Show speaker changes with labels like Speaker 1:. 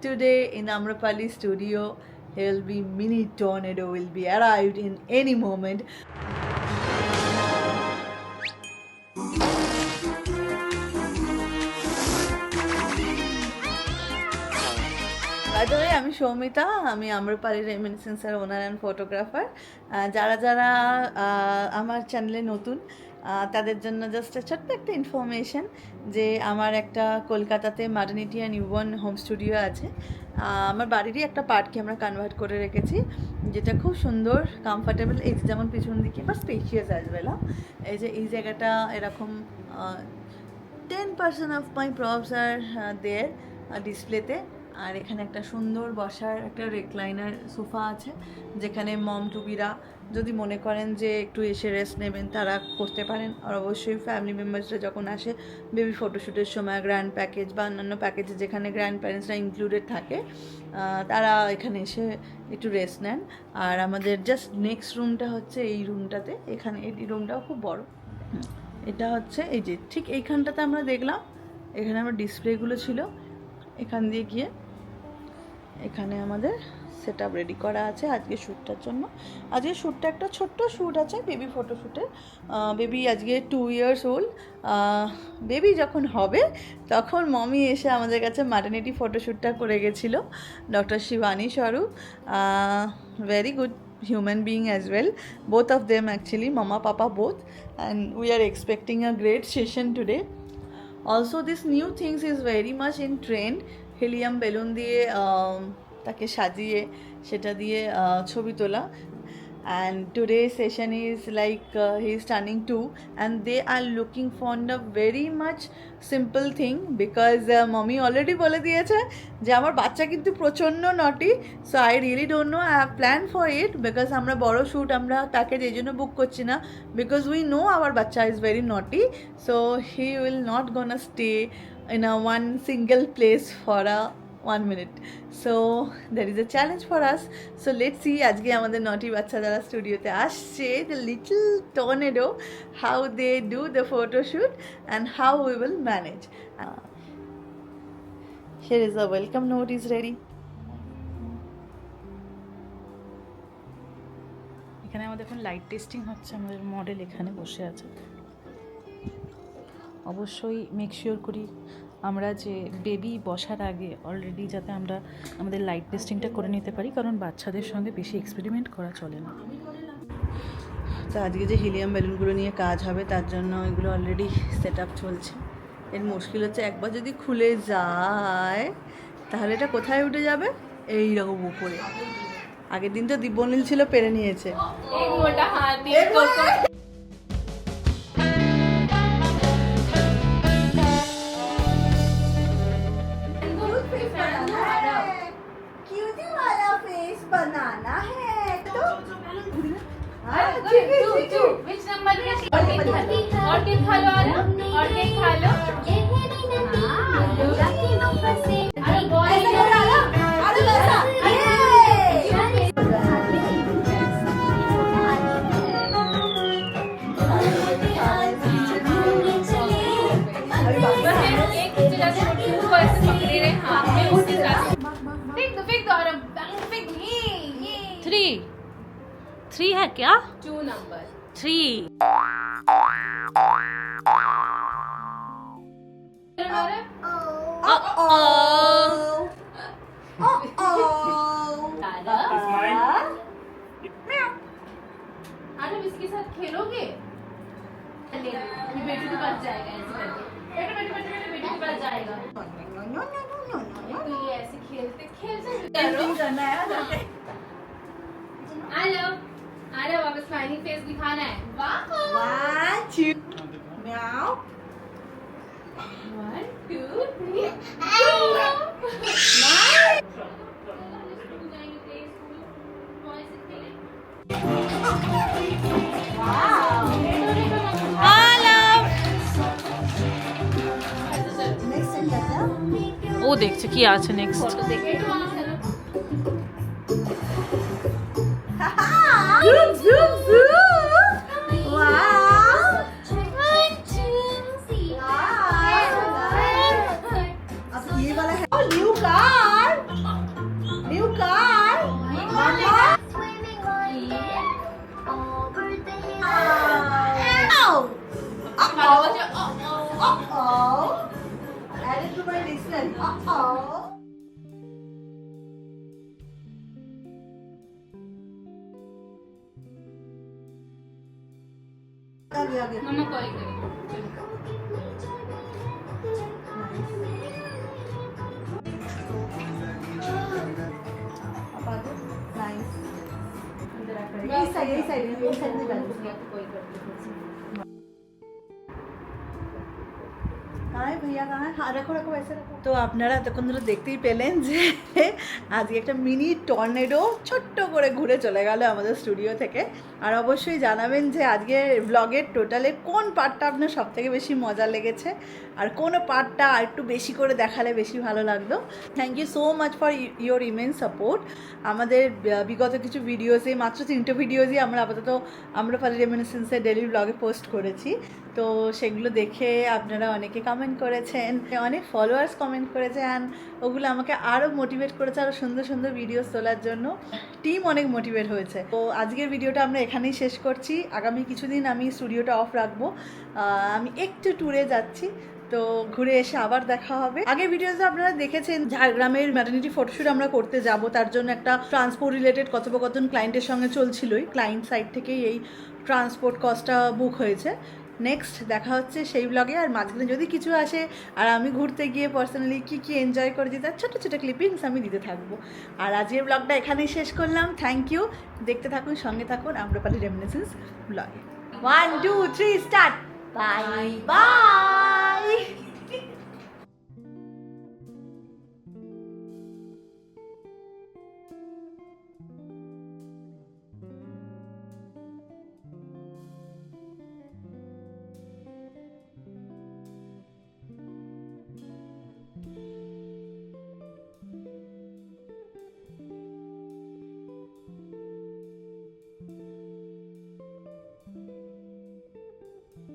Speaker 1: Today in Amrapali studio, there will be mini tornado will be arrived in any moment. By the way, আমি সৌমিতা, আমি আম্রপালি রেমিনিসেন্সের ওনার and photographer. যারা যারা আমার চ্যানেলে নতুন তাদের জন্য জাস্ট ছোট্ট একটা ইনফরমেশন যে আমার একটা কলকাতাতে মাটারনিটি অ্যান্ড নিউবর্ন হোম স্টুডিও আছে। আমার বাড়িরই একটা পার্টকে আমরা কনভার্ট করে রেখেছি, যেটা খুব সুন্দর কমফর্টেবল, এই যেমন পিছন দিকে বা স্পেশিয়াস অ্যাজ ওয়েল। এই যে এই জায়গাটা এরকম 10% অফ মাই প্রপস আর দেয়ার ডিসপ্লেতে। আর এখানে একটা সুন্দর বসার একটা রেক্লাইনার সোফা আছে, যেখানে মম টুবিরা যদি মনে করেন যে একটু এসে রেস্ট নেবেন তারা করতে পারেন। আর অবশ্যই ফ্যামিলি মেম্বার্সরা যখন আসে বেবি ফটোশ্যুটের সময় গ্র্যান্ড প্যাকেজ বা অন্যান্য প্যাকেজে যেখানে গ্র্যান্ড প্যারেন্টসরা ইনক্লুডেড থাকে, তারা এখানে এসে একটু রেস্ট নেন। আর আমাদের জাস্ট নেক্সট রুমটা হচ্ছে এই রুমটাতে, এখানে এই রুমটাও খুব বড়। এটা হচ্ছে এই যে ঠিক এইখানটাতে আমরা দেখলাম, এখানে আমার ডিসপ্লেগুলো ছিল, এখান দিয়ে গিয়ে এখানে আমাদের সেট আপ রেডি করা আছে আজকে শ্যুটটার জন্য। আজকে শ্যুটটা একটা ছোট্ট শ্যুট আছে বেবি ফটোশ্যুটের। বেবি আজকে 2 years old। বেবি যখন হবে তখন মমি এসে আমাদের কাছে ম্যাটারনিটি ফটোশ্যুটটা করে গেছিলো, ডক্টর শিবানী স্বরূপ। Very good human being as well, both of them actually, mama papa both, and we are expecting a great session today. Also this new things is very much in trend, helium balloon দিয়ে তাকে সাজিয়ে সেটা দিয়ে ছবি তোলা। And today's session is like he is turning 2 and they are looking for a very much simple thing because mommy already বলে দিয়েছে যে আমার বাচ্চা কিন্তু প্রচণ্ড নটি। So I really don't know, I have plan for it because আমরা বড় শ্যুট আমরা তাকে এই জন্য বুক করছি না, বিকজ উই নো আওয়ার বাচ্চা ইজ ভেরি নটি। So he will not gonna stay in a one single place for a 1 minute. So there is a challenge for us. So let's see আজকে আমাদের নটি বাচ্চা যারা স্টুডিওতে আসছে, the little tornado, how they do the photo shoot and how we will manage. Here is a welcome note is ready.
Speaker 2: এখানে আমাদের এখন লাইট টেস্টিং হচ্ছে, আমাদের মডেল এখানে বসে আছে। অবশ্যই মেক শিওর করি আমরা যে বেবি বসার আগে অলরেডি যাতে আমরা আমাদের লাইট টেস্টিংটা করে নিতে পারি, কারণ বাচ্চাদের সঙ্গে বেশি এক্সপেরিমেন্ট করা চলে না।
Speaker 1: তো আজকে যে হিলিয়াম বেলুনগুলো নিয়ে কাজ হবে তার জন্য এগুলো অলরেডি সেট আপ চলছে। এর মুশকিল হচ্ছে একবার যদি খুলে যায় তাহলে এটা কোথায় উঠে যাবে, এই রকম উপরে। আগের দিন তো দিব্যনীল ছিল, পেরে নিয়েছে। बनाना है तो
Speaker 3: which number है और केक खा लो और केक खा लो अरे बॉय अरे बसा एक जगह से को ऐसे पकड़े रहे हाथ में, उसके साथ फेंक दो और फेंक ये
Speaker 2: 3 है क्या?
Speaker 3: 2 नंबर
Speaker 2: 3
Speaker 3: आज हम इसके साथ खेलोगे? बेटी के पास जाएगा ऐसे करके, बेटी के पास जाएगा। तो ये ऐसे खेलते आ जाओ वापस स्माइलिंग फेस दिखाना है। वाह
Speaker 1: 1 2 म्याऊ
Speaker 3: 1 2 3
Speaker 2: ও দেখছে কি আছে next.
Speaker 1: zoom zoom zoom wow अब ये वाला है new car Added to my dictionary. आगे
Speaker 3: मम्मा कॉल करें
Speaker 1: यही साइड में बैठ भैया कहाँ है हाँ रखो रखो वैसे रखो তো আপনারা এতক্ষণ ধরে দেখতেই পেলেন যে আজকে একটা মিনি টর্নেডো ছোট্ট করে ঘুরে চলে গেল আমাদের স্টুডিও থেকে আর অবশ্যই জানাবেন যে আজকে ব্লগের টোটালে কোন পার্টটা আপনার সবথেকে বেশি মজা লেগেছে আর কোন পার্টটা আর একটু বেশি করে দেখালে বেশি ভালো লাগলো thank you so much for your immense support আমাদের বিগত কিছু ভিডিওসে মাত্র 3টে ভিডিওসই আমরা আপাতত আম্রপালি রেমিনিসেন্সের ডেইলি ব্লগে পোস্ট করেছি তো সেগুলো দেখে আপনারা অনেকে কমেন্ট করেছেন অনেক ফলোয়ার্স কমেন্ট করেছে অ্যান্ড ওগুলো আমাকে আরও মোটিভেট করেছে আরও সুন্দর সুন্দর ভিডিওস তোলার জন্য টিম অনেক মোটিভেট হয়েছে তো আজকের ভিডিওটা আমরা এখানেই শেষ করছি আগামী কিছুদিন আমি স্টুডিওটা অফ রাখবো আমি একটু ট্যুরে যাচ্ছি তো ঘুরে এসে আবার দেখা হবে আগের ভিডিওতে আপনারা দেখেছেন ঝাড়গ্রামের ম্যাটারনিটি ফটোশ্যুট আমরা করতে যাব তার জন্য একটা ট্রান্সপোর্ট রিলেটেড কথোপকথন ক্লায়েন্টের সঙ্গে চলছিলই ক্লায়েন্ট সাইড থেকেই এই ট্রান্সপোর্ট কস্টটা বুক হয়েছে নেক্সট দেখা হচ্ছে সেই ব্লগে আর মাঝখানে যদি কিছু আসে আর আমি ঘুরতে গিয়ে পার্সোনালি কী এনজয় করেছি তার ছোটো ছোটো ক্লিপিংস আমি দিতে থাকবো আর আজকের ব্লগটা এখানেই শেষ করলাম থ্যাংক ইউ দেখতে থাকুন সঙ্গে থাকুন আম্রপালি রেমিনিসেন্স ব্লগে 1 2 3 স্টার্ট বাই বাই